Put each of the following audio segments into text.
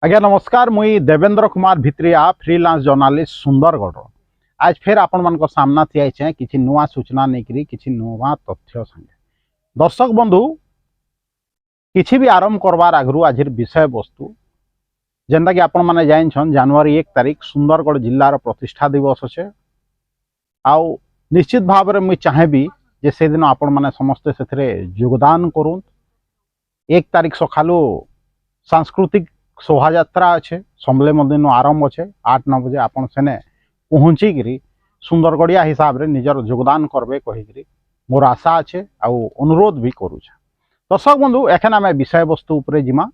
आज्ञा नमस्कार मुई देवेंद्र कुमार भित्रिया फ्रीलांस जर्नालिस्ट सुंदरगढ़ आज फिर आपण मान सामना थी आए किसी नुआ सूचना नहीं किसी नुआ तथ्य संगे दर्शक बंधु किसी भी आरंभ करवार आगु आज विषय वस्तु जेनता कि आपण मैंने जान जनवरी 1 तारिख सुंदरगढ़ जिलार प्रतिष्ठा दिवस अच्छे आउ निश्चित भाव में मुझे चाहेबी जे से दिन आपण मैंने समस्ते से योगदान करूँ 1 तारिख सकालू सांस्कृतिक शोभा अच्छे समले मंदिर आरंभ अच्छे 8-9 बजे आपन सेने पहुँचिकी सुंदरगढ़िया हिसाब रे निजर योगदान करबे कहीकि मोर आशा अच्छे आउ अनुरोध भी करुचे। दर्शक बंधु एखन आम विषय वस्तु उपरे जिमा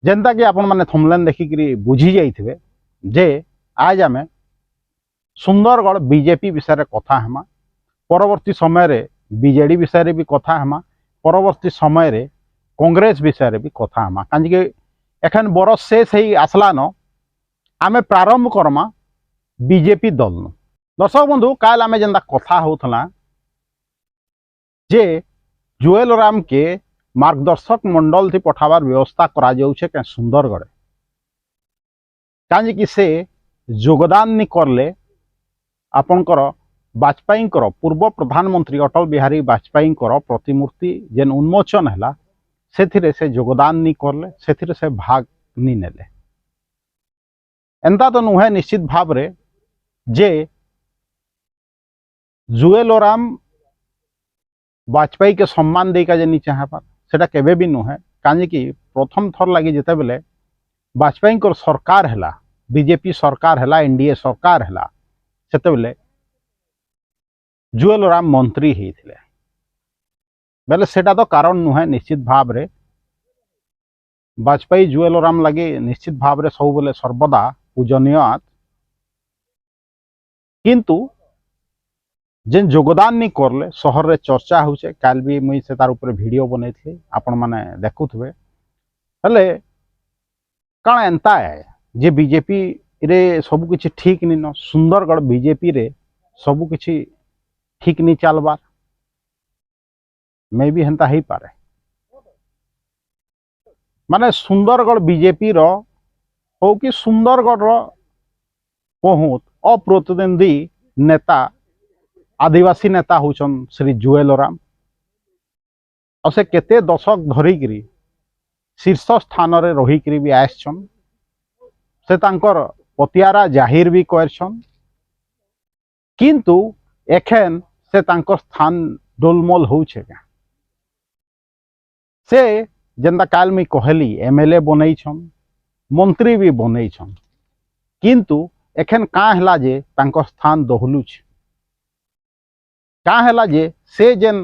जेनता कि आपण माने थंबनेल देखिकी बुझी जाइथिबे जे आज आम सुंदरगढ़ बीजेपी विषय रे कथा हेमा परवर्ती समय रे बीजेडी विषय रे भी कथा हेमा परवर्ती समय रे कांग्रेस विषय रे भी कथा हेमा कांजिके एखन बरस शेष ही आसलान आमे प्रारंभ करमा बीजेपी दल नु। दर्शक बंधु काल आमे जेंदा कथा होतला जे जुएल राम के मार्गदर्शक मंडल थी पठावार व्यवस्था करा जाउछे के सुंदरगढ़ कांजिके से योगदान नि करले आपनकर वाजपेयी पूर्व प्रधानमंत्री अटल बिहारी वाजपेयी प्रतिमूर्ति जेन उन्मोचन है से योगदान नहीं करले से भाग नहीं नेले एंता तो नुहे निश्चित भाव रे जे जुएल राम वाजपेयी के सम्मान देका जे नहीं चाहे पार सेटा केबे भी नुहे काहे कि प्रथम थर लगी जिते बेले वाजपेयी सरकार है बीजेपी सरकार है एनडीए सरकार है सेते बेले जुएल राम मंत्री ही थिले बेले सेटा तो कारण नुहे निश्चित भाव रे वाजपेयी जुएल राम लगे निश्चित भाव रे सब बेले सर्वदा पूजनीय किंतु जेन योगदान नहीं करले शहर रे चर्चा होचे काल भी मुई से तार ऊपर वीडियो बनैथि आपण माने देखुथबे हेले काण एंता है जे बीजेपी रे सब किछि ठीक नहीं न सुंदरगढ़ बीजेपी रे सब किछि ठीक नहीं चलबार मे भी हेंता ही पारे माने सुंदरगढ़ बीजेपी रो हो कि सुंदरगढ़ रो बहुत अप्रतिद्वंदी नेता आदिवासी नेता होचन श्री जुएल राम और से केते दशक धरिकी शीर्ष स्थान रे रहीकरी भी आछन से तांकर पतियारा जाहिर भी करछन किंतु एखन से तांकर स्थान डोलमोल होउछे का से जेंदा काल में कहली एमएलए बनैछन मंत्री भी बनैछन किंतु एखन का हला जे तांकर स्थान दोहलुछ का हला जे से जेन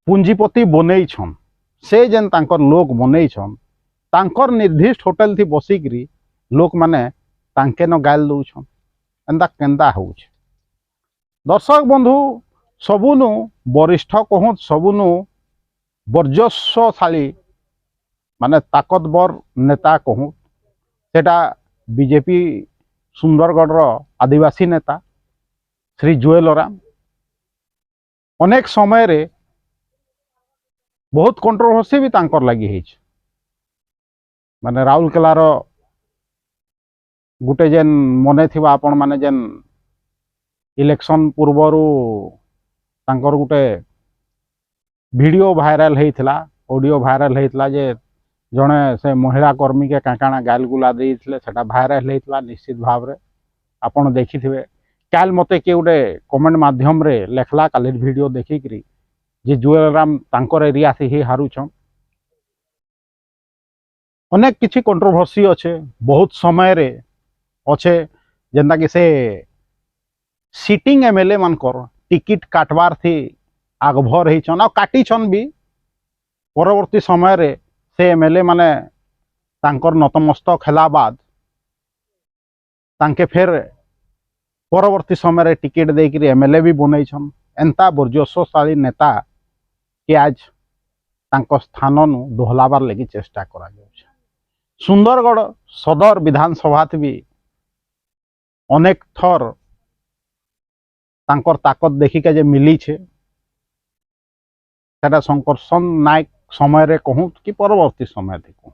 पूंजीपति बनैछन से जेन तांकर लोग बनैछन तांकर निर्दिष्ट होटल थी बसिकरी लोक माने तांके न गाल दउछन एंदा केंदा होउछ। दर्शक बंधु सबुनु वरिष्ठ कहूँ सबुनु वर्चस्वशाली माने ताकतवर नेता कहूँ सेटा बीजेपी सुंदरगढ़ आदिवासी नेता श्री जुएल राम अनेक समय रे बहुत कंट्रोवर्सी भी तांकर लगी है माने राउरकेलार गुटे जेन मने थिबा आपण माने जेन इलेक्शन पूर्वर तांकर गुटे वीडियो भाइराल होता ऑडियो भाइराल होता जे जड़े से महिला कर्मी के काकाणा गाल गुला देइथिले सेटा भाइराल होता निश्चित भाव रे आपण देखिथिबे काल मते के गोटे कमेंट माध्यम रे लेखला काली वीडियो देखिकरी जे जुएल राम तांकर एरिया से ही हारुछन अनेक किछि कंट्रोवर्सी अच्छे बहुत समय रे अच्छे जेंता कि से सिटिंग एमएलए मानकर टिकट काटवार थी आगभर होइछन आ काटिछन भी परवर्ती समय रे से एमएलए माने तांकर नतमस्तक हेला बाद तांके फिर परवर्ती समय रे टिकट देकरी एमएलए भी बनैछन एंता वर्चस्वशाली नेता के आज तांको स्थान नु दोहलाबार लगी चेष्टा करा जाउछ। सुंदरगढ़ सदर विधानसभा भी अनेक थर तांकर ताकत देखिके जे मिली छे शंकरसन नायक समय रे कहूँ कि परवर्ती समय कहूँ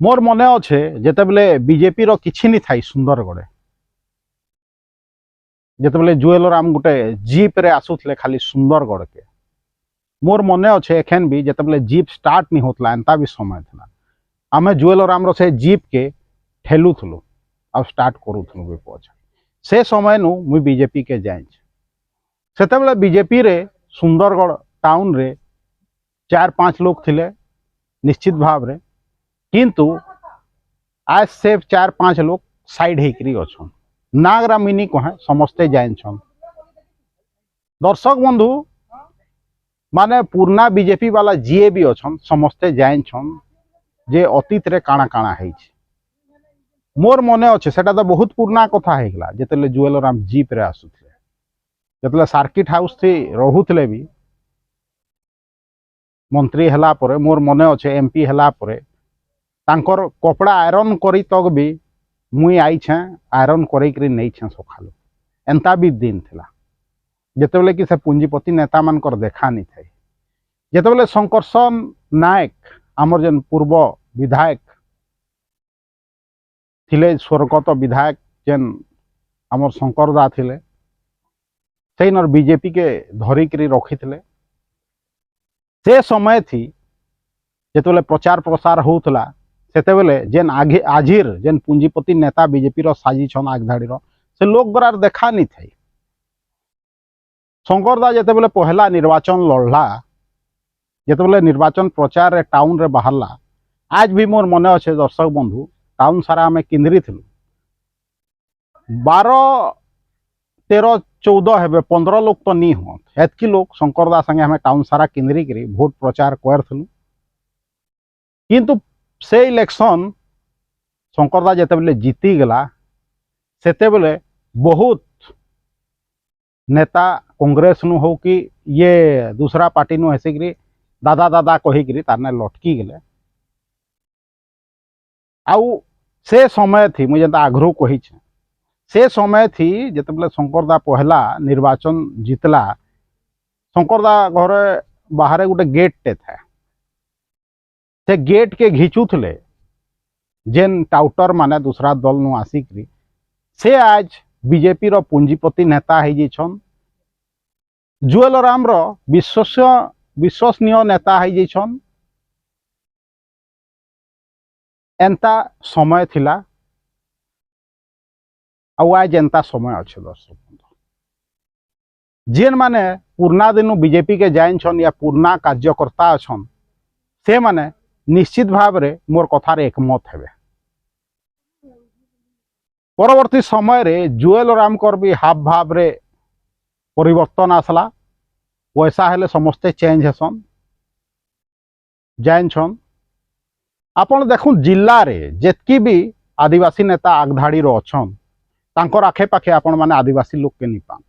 मोर मने अच्छे जितेबले बीजेपी रो किछि नि थाई सुंदरगढ़ जितेबले जुएल राम गोटे जीप रे आसुथले खाली सुंदरगढ़ के मोर मने अच्छे एखन भी जितेबले जीप स्टार्ट नहीं होतला एंता भी समय था आमे जुएल राम रो से जीप के ठेलुथलु आ स्टार्ट करूथलु भी पहुंचा से समय नु मुई बीजेपी के जाइन सेतेबले बीजेपी रे सुंदरगढ़ टाउन रे 4-5 लोग थिले निश्चित भाव रे किंतु आज से 4-5 लोग साइड हेकरी अच्छन नागरा मिनी कहे समस्ते जाइन दर्शक बंधु माने पुरना बीजेपी वाला जीए भी अच्छन समस्ते जाइन जे अतीत रे काଣା काଣା है मोर मने अच्छे सेटा तो बहुत पुरना कथा है जिते जुएल राम जीप रे आसुले जिते सर्किट हाउस थी रहुले भी मंत्री हला परे मोर मने अच्छे एमपी हला परे तांकर कपड़ा आयरन करी तक भी मुई आईछे आयरन करी नहीं छे सखालु एंता भी दिन थिला जेतेबले कि से पूंजीपति नेता मानकर देखा नहीं थे जेतेबले शंकरसन नायक आमर जेन पूर्व विधायक थिले स्वर्गत विधायक जेन आमर शंकर दा थिले से नर बीजेपी के धरिकरी रखिथिले से समय थी जेतेबले प्रचार प्रसार होउतला सेतेबले जेन आगे आजिर जेन पूंजीपति नेता बीजेपी रो साजी छन आगधाड़ी रो से लोक गरार देखा नहीं थे शंकर दा जेतेबले पहला निर्वाचन लड़ला जेतेबले निर्वाचन प्रचार रे टाउन रे बाहरला आज भी मोर मने अच्छे दर्शक बंधु टाउन सारा आम किंद्री थिलु 12-13-14 हेबे 15 लोग तो नहीं हुआ एतकी लोग शंकर दा संगे हमें टाउन सारा किंद्री करी भोट प्रचार करथिलु किंतु से इलेक्शन शंकर दा जेतेबले जीती गला सेतेबले बहुत नेता कांग्रेस नु हो कि ये दूसरा पार्टी नु हेसिकरी दादा दादा कहीकरी तारने लटकी गले आउ से समय थी मुझे आग्रह कही से समय थी जितेबले शंकरदा पहला निर्वाचन जीतला शंकरदा घर बाहर गोटे गेट टे था से गेट के घिचुले जेन टाउटर माने दूसरा दल नु आसिकरी से आज बीजेपी रो पूंजीपति नेता है छन जुएल राम रो विश्वसनीय नेता है छन एंता समय थिला आज एंता समय अच्छे दर्शक जेन माने पुरना दिन बीजेपी के जाइन छन या पुरना कार्यकर्ता अच्छन से माने निश्चित भाव रे मोर कथार एकमत हेबे परवर्ती समय रे जुएल राम कर भी हाव भाव रे परिवर्तन आसला पैसा हेले समस्ते चेंज हेसन जाइन छन आपण देखु जिल्ला रे जेतकी भी आदिवासी नेता आगधाड़ी रो अच्छन तांकर आखे पाखे आपण माने आदिवासी लोग के नहीं पात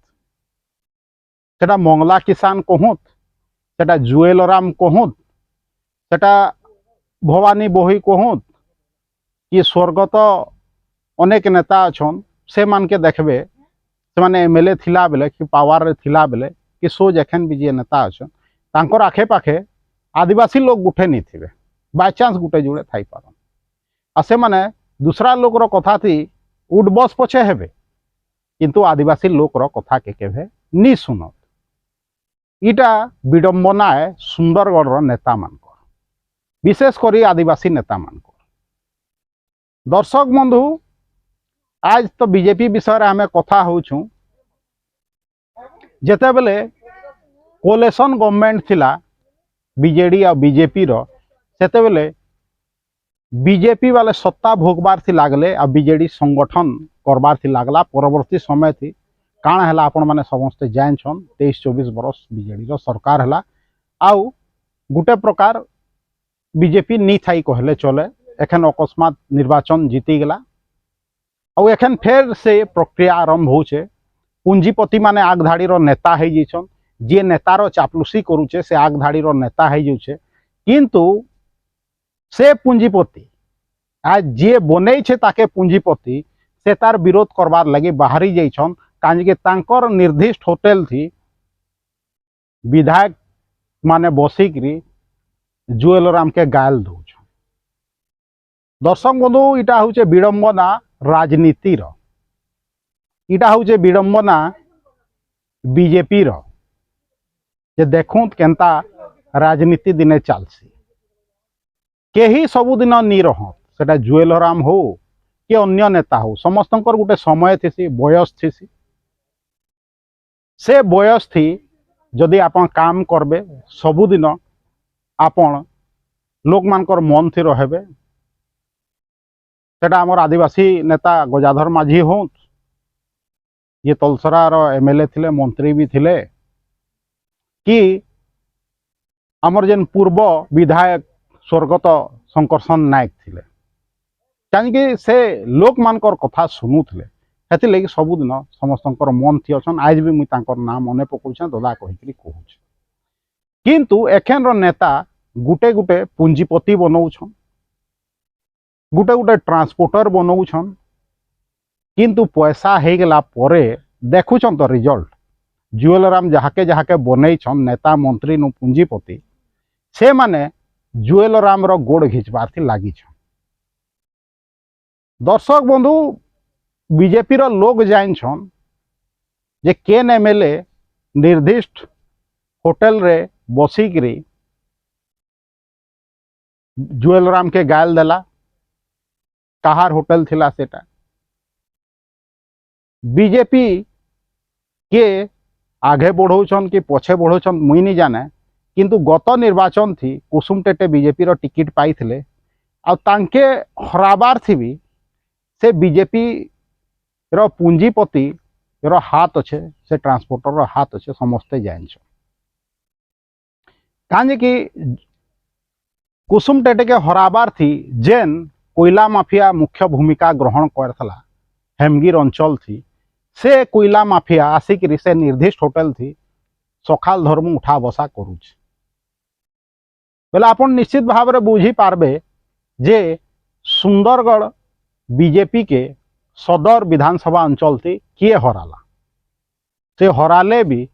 सेटा मंगला किसान कहूत सेटा जुएल राम कहूत सेटा भवानी बोही कहूत कि स्वर्गत अनेक नेता अच्छन से मान के देखबे से माने एमएलए थिला बेले कि पावर रे थिला बेले कि सो जखन भी जे नेता अच्छन तांकर आखे पाखे आदिवासी लोग गुठे नहीं थिबे बाय चांस गुटे जुड़े थाई पारन आ से माने दूसरा लोग रो कथा थी उड बस पछे हेबे किंतु आदिवासी लोग रो कथा के केभे नी सुनत इटा विडंबना है सुंदरगढ़ रो नेता मानकर विशेष करी आदिवासी नेता मानकर दर्शक बंधु आज तो बीजेपी विषय आम कथा होछु जेते बेले कोलेशन गवर्नमेंट थिला बीजेडी और बीजेपी रो सेते बेले बीजेपी वाले सत्ता भोगबार थी लागले आ बीजेडी संगठन करबार थी लागला परवर्ती समय थी काण हला आपण माने समस्त जान छन 23-24 बरस बीजेडी रो सरकार हला आउ गुटे प्रकार बीजेपी नी थाई कहले चले एखन अकस्मात निर्वाचन जीती गला आउ एखन फेर से प्रक्रिया आरंभ होचे पूंजीपति माने आगधाड़ी रो नेता है जेछन जे नेतार चापलूसी करूचे से आगधाड़ी रो नेता है जोचे किंतु से पूंजीपति आज जे बनै छे ताके पूंजीपति से तार विरोध करबार लगे बाहरी जाइछन काहे के तांकर निर्दिष्ट होटल थी विधायक माने बसिकरी जुएल राम के गाल दो दर्शक बंधु इटा हूँ विडंबना राजनीतिर, इटा हूँ विडंबना बीजेपी रो जे देखूं केंता राजनीति दिने चलसी केही सबुदिन नी रह सेटा जुएल राम हो कि अन्य नेता हो समस्त गोटे समय थी बयस थी से बयस थी जदि आपण काम करबे सबुदिन आपण लोक मानकर मन थी रहबे सेटा आमर आदिवासी नेता गजाधर माझी हो ये तलसरार एमएलए थिले मंत्री भी थिले कि आमर जेन पूर्व विधायक स्वर्गत शंकरसन नायक थिले कहीं से लोक मानकर कथा शुणुले से सबुदिन समस्त मन थी अच्छन आज भी मुझे ना मन पकाऊे ददा कहीकि कहूँ किंतु एखेन नेता गुटे गुटे पुंजीपति बनाऊछन गुटे गुटे ट्रांसपोर्टर बनाऊछन किंतु पैसा हो गला परे देखुछन तो रिजल्ट जुएल राम जहाके जहाके बनईछन नेता मंत्री नु पुंजीपति से माने जुएल राम रो गोड़ घिचबार थी लागिछन। दर्शक बंधु बीजेपी रो लोग जाइछन जे केन एमएलए निर्दिष्ट होटल रे बसिकरी जुएल राम के गाल देला कहार होटल थिला सेटा बीजेपी के आगे बढ़ौछन कि पछे बढ़ौछन मुई नहीं जाने किंतु गत निर्वाचन थी कुसुम टेटे बीजेपी रो टिकट पाई थिले आ तांके हराबार थी भी से बीजेपी रो पूंजीपति रो हाथ अच्छे से ट्रांसपोर्टर रो हाथ अच्छे समस्ते जाइछ कहीं कि कुसुम टेटे के हराबार थी जेन कोयला माफिया मुख्य भूमिका ग्रहण करथला हेमगिर अंचल थी से कोयला माफिया आसिक से निर्दिष्ट होटल थी सकाल धर्म उठा बसा करुच बोले आप निश्चित भाव में बुझी पार्बे जे सुंदरगढ़ बीजेपी के सदर विधानसभा अंचल थी किए हराला से हराले भी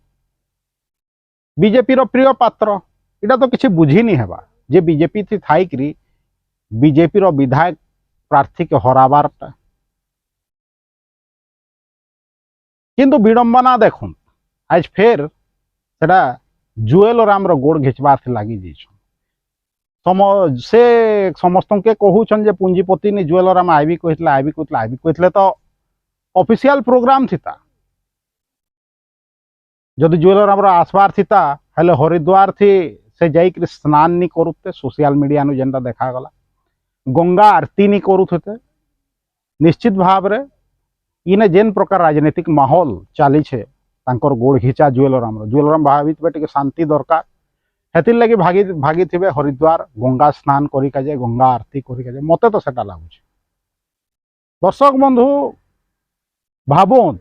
बीजेपी रो प्रिय पात्र इटा तो किसी बुझी नहीं हेबा जे बीजेपी थी थाईकरी बीजेपी रो विधायक प्रार्थी के हराबारटा किंतु विडंबना देखुन आज फेर सेटा जुएल राम रो गोड़ घिचबार से लगी जाइछन से समस्त के कहूछन जे पूंजीपति ने जुएल राम आईबी कहते तो ऑफिशियल प्रोग्राम थिता जदि जुएल राम रो आसबार थिता हेले हरिद्वार थी से जाइक स्नान नहीं करुते सोशल मीडिया नु जेनटा देखा गला गंगा आरती नहीं करुते निश्चित भाव रे इने जेन प्रकार राजनीतिक माहौल चली छे तांकर गोड़ घिचा जुएल राम भावित बेटे शांति दरकार हेतिर लगी भागी थे हरिद्वार गंगा स्नान करिका जे गंगा आरती करिका जे मते तो सेटा लागुचे। दर्शक बंधु भाबुन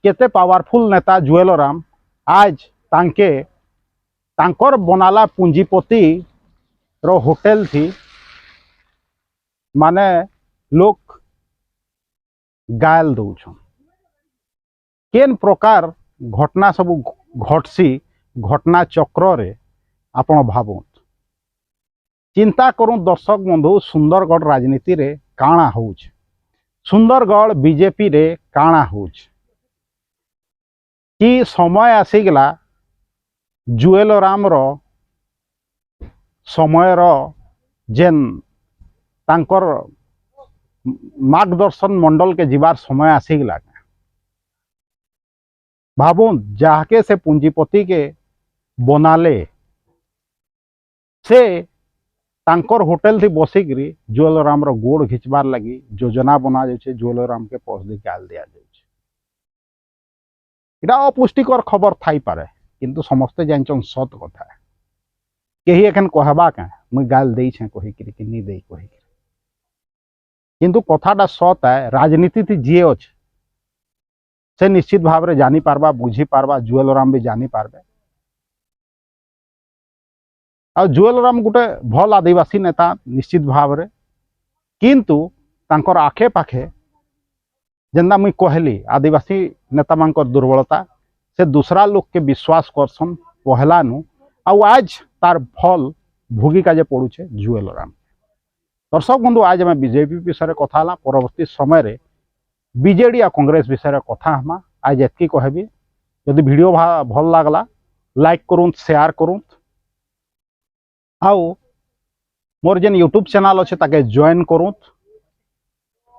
केते पावरफुल नेता जुएल राम आज तांके तांकर बनाला पूंजीपति रो होटल थी माने लोक गायल दौछन केन प्रकार घटना सब घटसी घटना चक्र रे आपण भाबुन चिंता करूँ दर्शक बंधु सुंदरगढ़ राजनीति रे काणा होउछ सुंदरगढ़ बीजेपी रे काणा होउछ कि समय आसीगला जुएल राम रो समय रो जेन तांकर मार्गदर्शन मंडल के जीवार समय आसीगला भाबुन जाके से पूंजीपति के बनाले से तांकर होटल थी बसिकरी जुएल राम रो गोड़ घिचबार लगी योजना बना जाए जुएल राम के पस दी गाल दिया जाए इटा अपुष्टिकर खबर थाई पारे किंतु समस्ते जानछन सत कथा केही एखन कहबा के मुई गाल देई छे कहिकरी कि नहीं देई कहिकरी किंतु कथाटा सत है राजनीति थी जी अच्छे से निश्चित भाव में जानी पारबा बुझी पारबा जुएल राम भी जानी पारबे आ जुएल राम गोटे भल आदिवासी नेता निश्चित भाव में किंतु तांकर आखे पाखे जेंदा मुई कहली आदिवासी नेता मानकर दुर्बलता से दूसरा लोग के विश्वास करसन पहला नु आज तार फल भोगी का जे पड़ुछे जुएल राम। दर्शक बंधु आज आम बीजेपी विषय कथा हला परवर्ती समय रे बीजेडी आ कांग्रेस विषय कथा हमा आज एतकी कहबी जदि वीडियो भल लागला लाइक करूँ शेयर करूँ आउ मोर जेन यूट्यूब चैनल अच्छे ताके जॉइन करूँ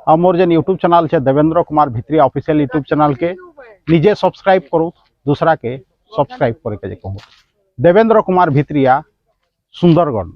आ मोर जेन यूट्यूब चैनल है देवेंद्र कुमार भित्री ऑफिशियल यूट्यूब चैनल के निजे सब्सक्राइब करूँ दूसरा के सब्सक्राइब करके कहूँ देवेंद्र कुमार भित्रिया सुंदरगढ़।